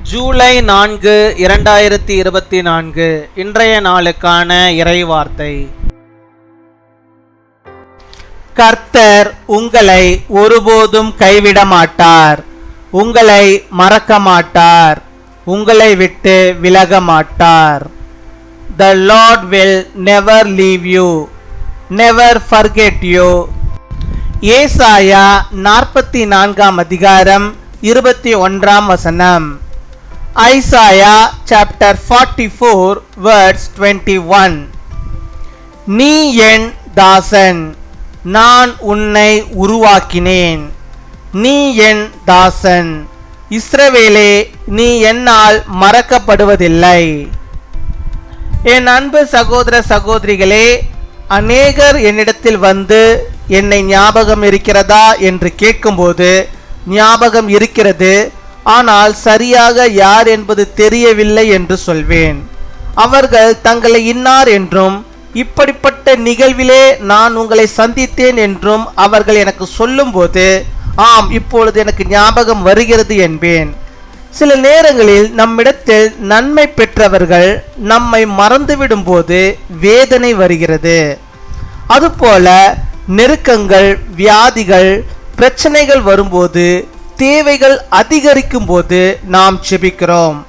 ஜூலை 4, 2024 இன்றைய நாளுக்கான இறைவார்த்தை. கர்த்தர் உங்களை ஒருபோதும் கைவிட மாட்டார், உங்களை மறக்க மாட்டார், உங்களை விட்டு விலக மாட்டார். The Lord will never leave you, never forget you. ஏசாயா 44 அதிகாரம் 21 வசனம். Isaiah chapter 44 verse 21. நீ என் தாசன், நான் உன்னை உருவாக்கினேன். நீ என் தாசன், இஸ்ரவேலே, நீ என்னால் மறக்கப்படுவதில்லை. என் அன்பு சகோதர சகோதரிகளே, அநேகர் என்னிடத்தில் வந்து என்னை ஞாபகம் இருக்கிறதா என்று கேட்கும்போது ஞாபகம் இருக்கிறது, ஆனால் சரியாக யார் என்பது தெரியவில்லை என்று சொல்வேன். அவர்கள் தங்களை இன்னார் என்றும் இப்படிப்பட்ட நிகழ்விலே நான் உங்களை சந்தித்தேன் என்றும் அவர்கள் எனக்கு சொல்லும்போது ஆம், இப்பொழுது எனக்கு ஞாபகம் வருகிறது என்பேன். சில நேரங்களில் நம்மிடத்தில் நன்மை பெற்றவர்கள் நம்மை மறந்துவிடும் போது வேதனை வருகிறது. அதுபோல நெருக்கங்கள், வியாதிகள், பிரச்சனைகள் வரும்போது, தேவைகள் அதிகரிக்கும் போது நாம் ஜெபிக்கிறோம்.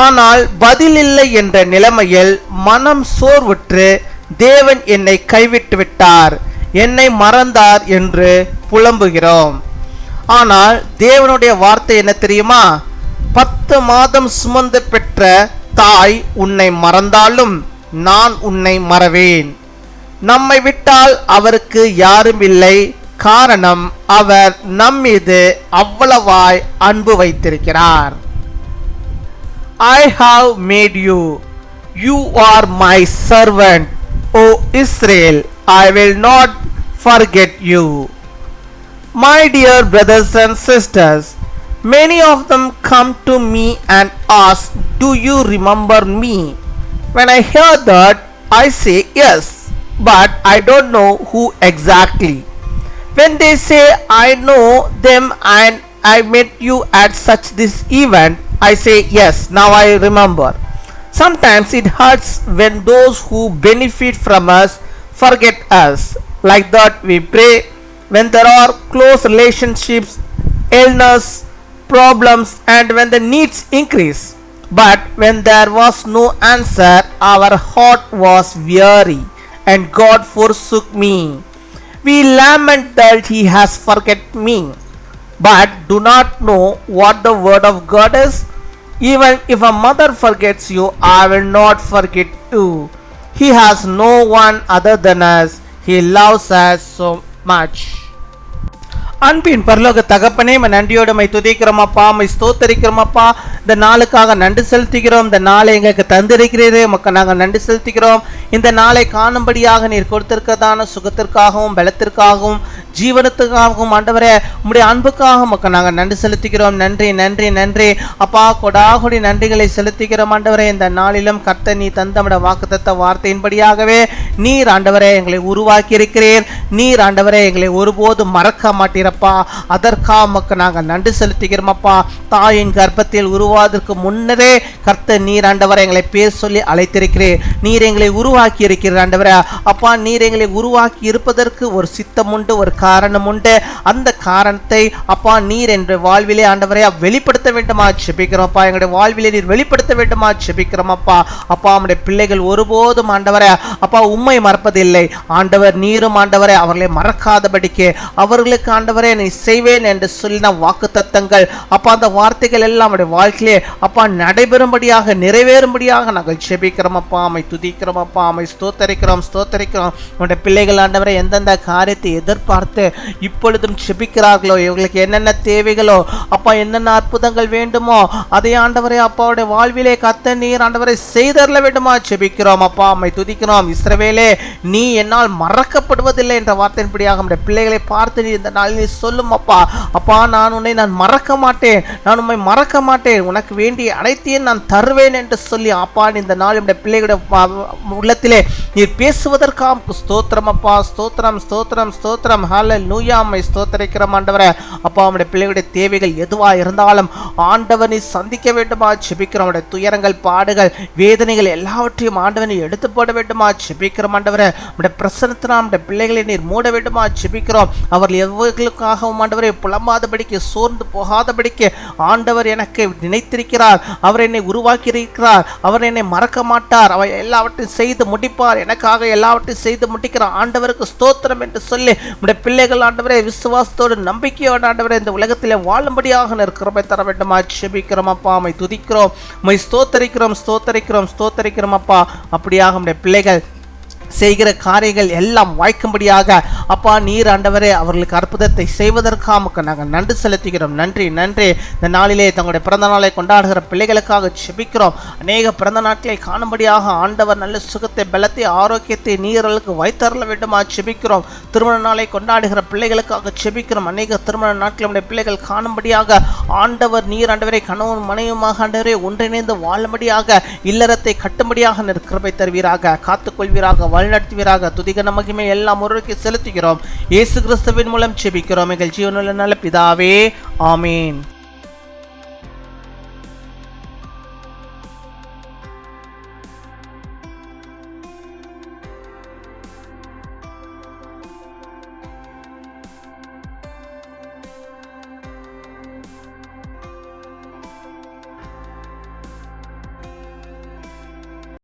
ஆனால் பதில் இல்லை என்ற நிலைமையில் மனம் சோர்வுற்று தேவன் என்னை கைவிட்டு விட்டார், என்னை மறந்தார் என்று புலம்புகிறோம். ஆனால் தேவனுடைய வார்த்தை என்ன தெரியுமா? 10 மாதம் சுமந்து பெற்ற தாய் உன்னை மறந்தாலும் நான் உன்னை மறவேன். நம்மை விட்டால் அவருக்கு யாரும் இல்லை. காரணம், அவர் நம் மீது அவ்வளவாய் அன்பு வைத்திருக்கிறார். I have made you, you are my servant, O Israel, I will not forget you. My dear brothers and sisters, many of them come to me and ask, do you remember me? When I hear that, I say yes, but I don't know who exactly. When they say I know them and I met you at such this event, I say yes, now I remember. Sometimes it hurts when those who benefit from us forget us. Like that we pray when there are close relationships, illness, problems, and when the needs increase. But when there was no answer, our heart was weary and God forsook me. We lament that he has forgotten me, but do not know what the word of God is. Even if a mother forgets you, I will not forget you. He has no one other than us. He loves us so much. அன்பின் பரலோக தகப்பனே, நன்றியோடு my துதிக்கிறோம் அப்பா, my ஸ்தோத்தரிக்கிறோம் அப்பா. இந்த நாளுக்காக நன்றி செலுத்துகிறோம். இந்த நாளை எங்களுக்கு தந்திருக்கிறீரே, மக்கள் நாங்கள் நன்றி செலுத்துகிறோம். இந்த நாளை காணும்படியாக நீர் கொடுத்திருக்கிறதான சுகத்திற்காகவும் பலத்திற்காகவும் ஜீவனத்துக்காகவும் ஆண்டவரே, உம்முடைய அன்புக்காக மக்கள் நாங்கள் நன்றி செலுத்துகிறோம். நன்றி நன்றி நன்றி அப்பா, கொடாகுடி நன்றிகளை செலுத்துகிறோம் ஆண்டவரே. இந்த நாளிலும் கர்த்தர் நீ தந்தமிட வாக்குத்தத்த வார்த்தையின்படியாகவே நீர் ஆண்டவரே எங்களை உருவாக்கி இருக்கிறீர். நீர் ஆண்டவரே எங்களை ஒருபோதும் மறக்க மாட்டீரப்பா. அதற்காக மக்கள் நாங்கள் நன்றி செலுத்துகிறோம் அப்பா. தாயின் கர்ப்பத்தில் உருவாவதற்கு முன்னரே கர்த்தர் நீர் ஆண்டவரை எங்களை பேர் சொல்லி அழைத்திருக்கிறீர். நீர் எங்களை உருவாக்கி இருக்கிறீர் ஆண்டவரே. அப்பா, நீர் எங்களை உருவாக்கி இருப்பதற்கு ஒரு சித்தம் உண்டு, ஒரு காரணம் உண்டு. அந்த காரணத்தை அப்பா நீர் என்ற வாழ்விலே ஆண்டவரை வெளிப்படுத்த வேண்டுமா ஜெபிக்கிறோம் அப்பா. எங்களுடைய வாழ்விலே நீர் வெளிப்படுத்த வேண்டுமா ஜெபிக்கிறோம் அப்பா. அப்பா, நம்முடைய பிள்ளைகள் ஒருபோதும் ஆண்டவரே அப்பா உம்மை மறப்பதில்லை ஆண்டவர். நீரும் ஆண்டவரே அவர்களை மறக்காதபடிக்கு அவர்களுக்கு ஆண்டவரே நீ செய்வேன் என்று சொல்லின வாக்கு தத்தங்கள் அப்பா, அந்த வார்த்தைகள் எல்லாம் நம்முடைய வாழ்க்கையிலே அப்பா நடைபெறும்படியாக நிறைவேறும்படியாக நாங்கள் ஜெபிக்கிறோம் அப்பா. அமை துதிக்கிறோம் அப்பா, அமை ஸ்தோத்தரிக்கிறோம் ஸ்தோத்தரிக்கிறோம். நம்முடைய பிள்ளைகள் ஆண்டவரை எந்தெந்த காரியத்தை எதிர்பார்த்து இப்பொழுதும் ஜெபிக்கிறார்களோ, இவர்களுக்கு என்னென்ன தேவைகளோ அப்பா, என்னென்ன அற்புதங்கள் வேண்டுமோ அதை ஆண்டவரே அப்பாவுடைய வாழ்விலே கர்த்தர் நீர் ஆண்டவரை செய்தரல வேண்டுமா ஜெபிக்கிறோம் அப்பா. அம்மை துதிக்கிறோம். இஸ்ரவேலே, நீ என்னால் மறக்கப்படுவதில்லை என்ற வார்த்தையின்படியாக நம்முடைய பிள்ளைகளை பார்த்து நீ இந்த நாளில் நீ சொல்லும் அப்பா. அப்பா, நான் உன்னை நான் மறக்க மாட்டேன், நான் உண்மை மறக்க மாட்டேன், உனக்கு வேண்டிய அனைத்தையும் நான் தருவேன் என்று சொல்லி அப்பா இந்த நாள் நம்முடைய பிள்ளைகளுடைய உள்ளத்திலே நீர் பேசுவதற்காக ஸ்தோத்திரம் அப்பா. ஸ்தோத்திரம் ஸ்தோத்திரம் ஸ்தோத்திரம். ஹல்லேலூயா. உம்மை ஸ்தோத்திரிக்கிறோம் ஆண்டவரே. அப்பா உம்முடைய பிள்ளைகளுடைய தேவைகள் எதுவா இருந்தாலும் ஆண்டவர் நீ சந்திக்க வேண்டுமா ஜெபிக்கிறோம். உம்முடைய துயரங்கள், பாடுகள், வேதனைகள் எல்லாவற்றையும் ஆண்டவர் நீ எடுத்து போட வேண்டுமா ஜெபிக்கிறோம் ஆண்டவரே. உம்முடைய பிரசன்னத்தினால் நம்முடைய பிள்ளைகளை நீர் மூட வேண்டுமா ஜெபிக்கிறோம். அவர்கள் எவ்வளவுக்காகவும் ஆண்டவரை புலம்பாதபடிக்கு, சோர்ந்து போகாதபடிக்கு ஆண்டவர் எனக்கு நினைத்திருக்கிறார். அவர் என்னை உருவாக்கி இருக்கிறார். அவர் என்னை மறக்க மாட்டார். அவர் எல்லாவற்றையும் செய்து முடிப்பார். எனக்காக எல்லாவற்றையும் செய்து முடிக்கிறார். ஆண்டவருக்கு ஸ்தோத்திரம் என்று சொல்லி உடைய பிள்ளைகள் ஆண்டவரே விசுவாசத்தோடு நம்பிக்கையோடு ஆண்டவரே இந்த உலகத்திலே வாழும்படியாக கிருபை தர வேண்டுமா ஜெபிக்கிறோம் அப்பா. உம்மை துதிக்கிறோம், உம்மை ஸ்தோத்தரிக்கிறோம், ஸ்தோத்தரிக்கிறோம், ஸ்தோத்தரிக்கிறோம் அப்பா. அப்படியாக உடைய பிள்ளைகள் செய்கிற காரியங்கள் எல்லாம் வாய்க்கும்படியாக அப்பா நீர் ஆண்டவரே அவர்களுக்கு அற்புதத்தை செய்வதற்காக நாங்கள் நன்றி செலுத்துகிறோம். நன்றி நன்றி. இந்த நாளிலே தங்களுடைய பிறந்த நாளை கொண்டாடுகிற பிள்ளைகளுக்காக ஜெபிக்கிறோம். அநேக பிறந்த நாட்களை காணும்படியாக ஆண்டவர் நல்ல சுகத்தை, பலத்தை, ஆரோக்கியத்தை நீர்களுக்கு வைத்தரல வேண்டுமா ஜெபிக்கிறோம். திருமண நாளை கொண்டாடுகிற பிள்ளைகளுக்காக ஜெபிக்கிறோம். அநேக திருமண நாட்களுடைய பிள்ளைகள் காணும்படியாக ஆண்டவர் நீர் ஆண்டவரை கணவன் மனைவியுமாக ஆண்டவரை ஒன்றிணைந்து வாழும்படியாக இல்லறத்தை கட்டும்படியாக கிருபை தருவீராக, காத்துக்கொள்வீராக, வழிநடத்துவீராக. துதிகன மகிமை எல்லாம் ஒருவருக்கு செலுத்துகிறோம். இயேசு கிறிஸ்துவின் மூலம் ஜெபிக்கிறோம் எங்கள் ஜீவனுள்ள நல்ல பிதாவே, ஆமீன்.